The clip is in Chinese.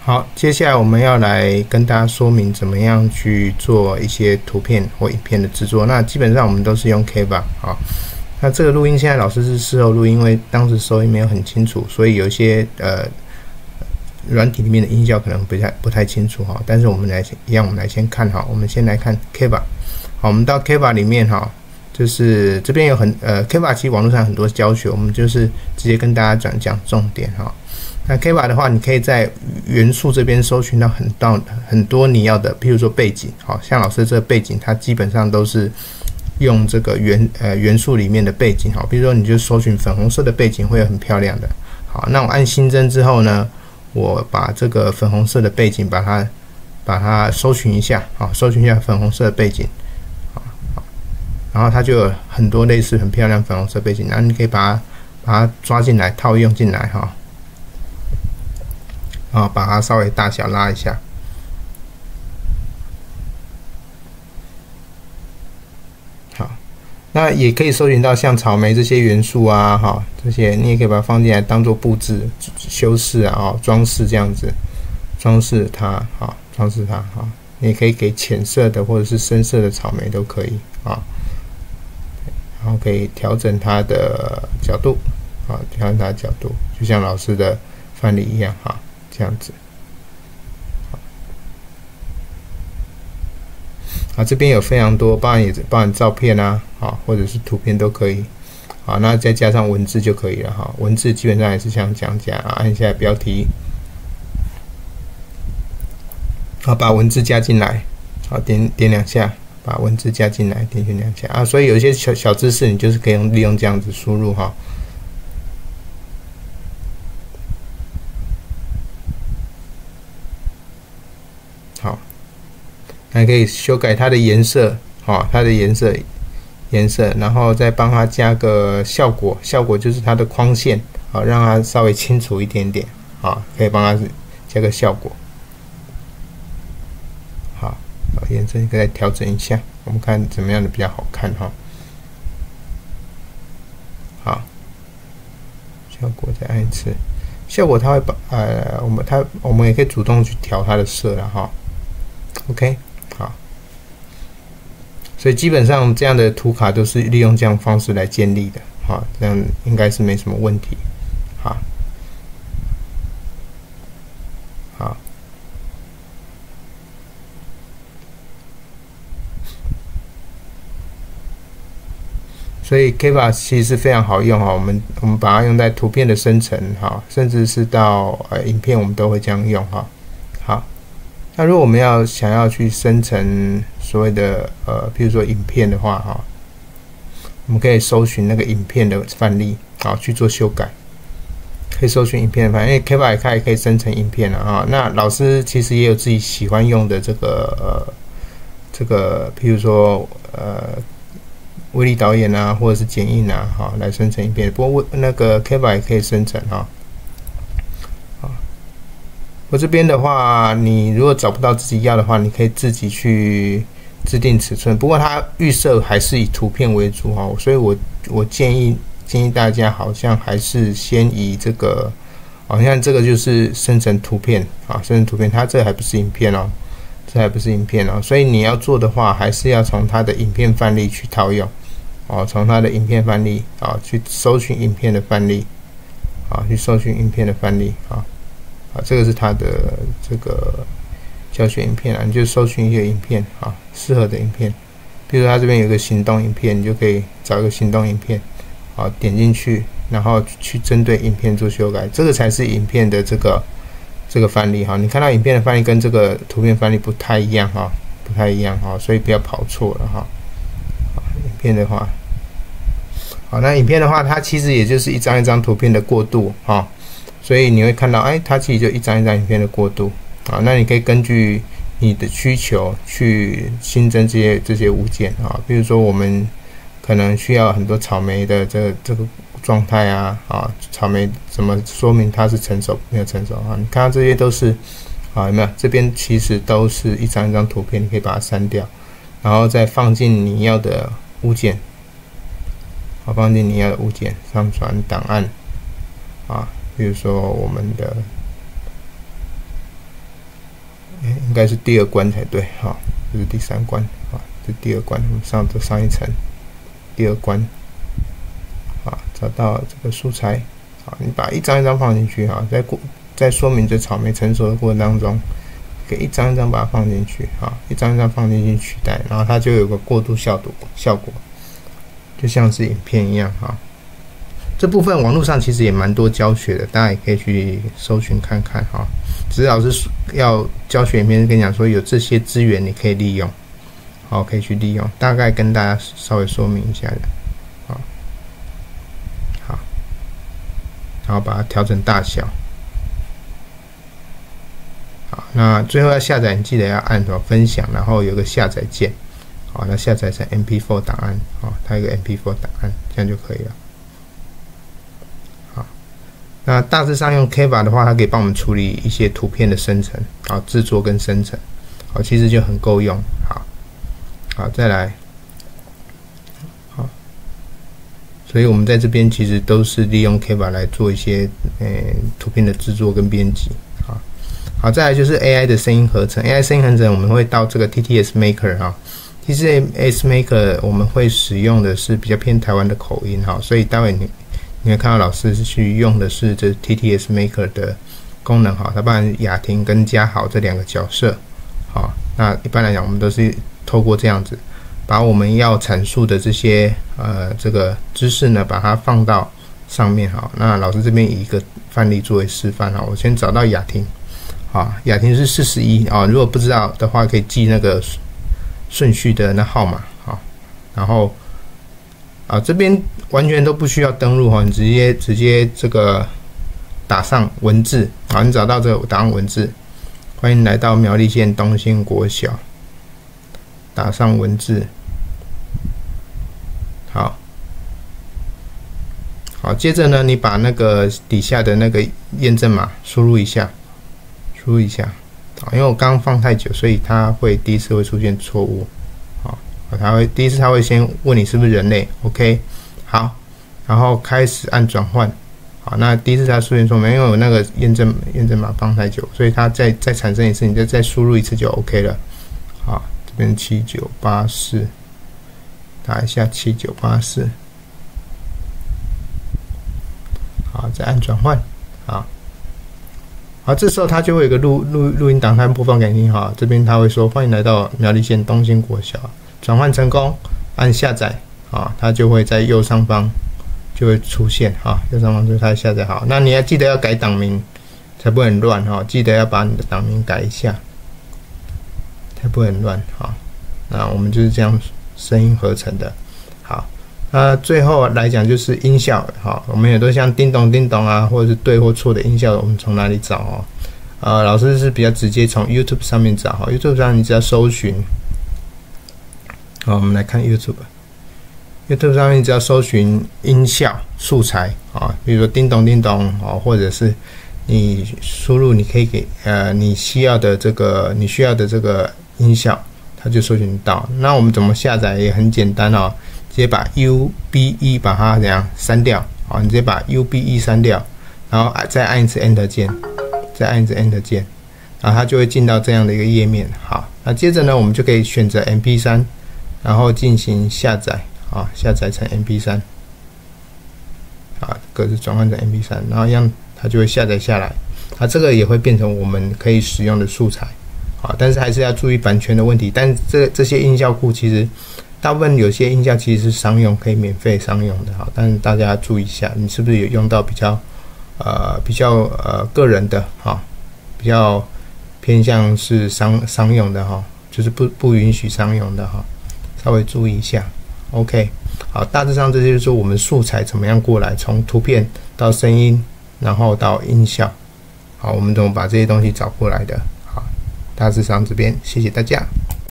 好，接下来我们要来跟大家说明怎么样去做一些图片或影片的制作。那基本上我们都是用 Canva 啊。那这个录音现在老师是事后录音，因为当时收音没有很清楚，所以有一些软体里面的音效可能不太清楚哈。但是我们来先看哈，我们先来看 Canva。好，我们到 Canva 里面哈。就是这边有Canva 其实网络上很多教学，我们就是直接跟大家讲重点哈。那 Canva 的话，你可以在元素这边搜寻到很多你要的，譬如说背景，好像老师这个背景，它基本上都是用这个元素里面的背景，好，比如说你就搜寻粉红色的背景会有很漂亮的。好，那我按新增之后呢，我把这个粉红色的背景把它搜寻一下，好，搜寻一下粉红色的背景。然后它就有很多类似很漂亮粉红色背景，然后你可以把它抓进来，套用进来哈，然后把它稍微大小拉一下。好，那也可以搜寻到像草莓这些元素啊，哈，这些你也可以把它放进来当做布置、修饰啊、装饰这样子，装饰它，好，装饰它，好，你也可以给浅色的或者是深色的草莓都可以啊。然后可以调整它的角度，啊，调整它的角度，就像老师的范例一样，哈，这样子。啊，这边有非常多，包含照片啊，啊，或者是图片都可以。好，那再加上文字就可以了，哈，文字基本上也是像讲解啊，按下标题，好，把文字加进来，好，点两下。把文字加进来，点选两下啊，所以有一些小知识，你就是可以利用这样子输入哈。好，还可以修改它的颜色，哈，它的颜色，然后再帮它加个效果，效果就是它的框线，好，让它稍微清楚一点点，啊，可以帮它加个效果。颜色可以再调整一下，我们看怎么样的比较好看哈。好，效果再按一次，效果它会把我们也可以主动去调它的色了哈。OK， 好，所以基本上这样的图卡都是利用这样的方式来建立的，好，这样应该是没什么问题。好，好。所以 Canva 其实是非常好用哈，我们把它用在图片的生成哈，甚至是到影片我们都会这样用哈。好，那如果我们想要去生成所谓的譬如说影片的话哈，我们可以搜寻那个影片的范例，好去做修改，可以搜寻影片的范例，因为 Canva 它也可以生成影片了啊。那老师其实也有自己喜欢用的这个譬如说威力导演啊，或者是剪映啊，好来生成影片。不过那个 Canva 也可以生成哈。好，我这边的话，你如果找不到自己要的话，你可以自己去制定尺寸。不过它预设还是以图片为主哈，所以我建议大家好像还是先以这个，好像这个就是生成图片啊，生成图片，它这还不是影片哦。这还不是影片哦，所以你要做的话，还是要从它的影片范例去套用，哦，从它的影片范例啊去搜寻影片的范例，啊，去搜寻影片的范例啊，这个是它的这个教学影片啊，你就搜寻一个影片啊，适合的影片，比如说它这边有个行动影片，你就可以找一个行动影片，啊，点进去，然后去针对影片做修改，这个才是影片的这个范例哈，你看到影片的范例跟这个图片范例不太一样哈，所以不要跑错了哈。影片的话，好，那影片的话，它其实也就是一张一张图片的过渡哈，所以你会看到，它其实就一张一张影片的过渡啊。那你可以根据你的需求去新增这些物件啊，比如说我们可能需要很多草莓的这个状态啊，草莓怎么说明它是成熟没有成熟啊？你看到这些都是有没有？这边其实都是一张一张图片，你可以把它删掉，然后再放进你要的物件，放进你要的物件，上传档案啊，比如说我们的该是第2关才对，哈，这是第3关，啊，这是第2关，我们上一层，第2关，啊，找到这个素材，啊，你把一张一张放进去，哈，在说明这草莓成熟的过程当中，可以一张一张把它放进去，啊，一张一张放进去取代，然后它就有个过渡效果，就像是影片一样，哈。这部分网络上其实也蛮多教学的，大家也可以去搜寻看看哈。只是老师要教学影片跟你讲说有这些资源你可以利用，好，可以去利用。大概跟大家稍微说明一下的，好，然后把它调整大小。好，那最后要下载，你记得要按什么分享，然后有个下载键，好，那下载成 MP4 档案，好，它有个 MP4 档案，这样就可以了。那大致上用 Canva 的话，它可以帮我们处理一些图片的生成，好，制作跟生成，好，其实就很够用。好，再来，好，所以我们在这边其实都是利用 Canva 来做一些图片的制作跟编辑。好，再来就是 AI 的声音合成 ，AI 声音合成我们会到这个 TTS Maker 哈 ，TTS Maker 我们会使用的是比较偏台湾的口音哈，所以待会你会看到老师是去用的是这 TTS Maker 的功能哈，它包含雅婷跟嘉豪这2个角色，好，那一般来讲我们都是透过这样子，把我们要阐述的这些这个知识呢，把它放到上面哈。那老师这边以一个范例作为示范哈，我先找到雅婷，好，雅婷是41啊，如果不知道的话可以记那个顺序的那号码好，然后。这边完全都不需要登录哈，你直接这个打上文字，好，你找到这个打上文字，欢迎来到苗栗县东兴国小，打上文字，好，接着呢，你把那个底下的那个验证码输入一下，因为我刚刚放太久，所以它会第一次会出现错误。第一次他会先问你是不是人类 ，OK， 好，然后开始按转换，好，那第一次他出现说没有那个验证码放太久，所以他再产生一次，你再输入一次就 OK 了，好，这边7984，打一下7984，好，再按转换，好，这时候它就会有个录音档，它播放给你哈，这边他会说欢迎来到苗栗县东兴国小。转换成功，按下载啊，它就会在右上方就会出现啊，右上方就是它下载好。那你要记得要改档名，才不会很乱哈。记得要把你的档名改一下，才不会很乱哈。那我们就是这样声音合成的。好，那最后来讲就是音效哈，我们也都像叮咚叮咚啊，或者是对或错的音效，我们从哪里找哦？老师是比较直接从 YouTube 上面找哈 ，YouTube 上你只要搜寻。好，我们来看 YouTube 上面只要搜寻音效素材啊，比如说叮咚叮咚啊，或者是你输入，你可以给你需要的这个音效，它就搜寻到。那我们怎么下载也很简单哦，直接把 UBE 把它怎样删掉啊？你直接把 UBE 删掉，然后再按一次 Enter 键，然后它就会进到这样的一个页面。好，那接着呢，我们就可以选择 MP3。然后进行下载啊，下载成 MP3 啊，格式转换成 MP3，然后让它就会下载下来啊，这个也会变成我们可以使用的素材啊，但是还是要注意版权的问题。但这些音效库其实大部分有些音效其实是商用，可以免费商用的哈，但是大家注意一下，你是不是有用到比较个人的哈，比较偏向是商用的哈，就是不允许商用的哈。稍微注意一下 ，OK， 好，大致上这就是我们素材怎么样过来，从图片到声音，然后到音效，好，我们怎么把这些东西找过来的，好，大致上这边，谢谢大家。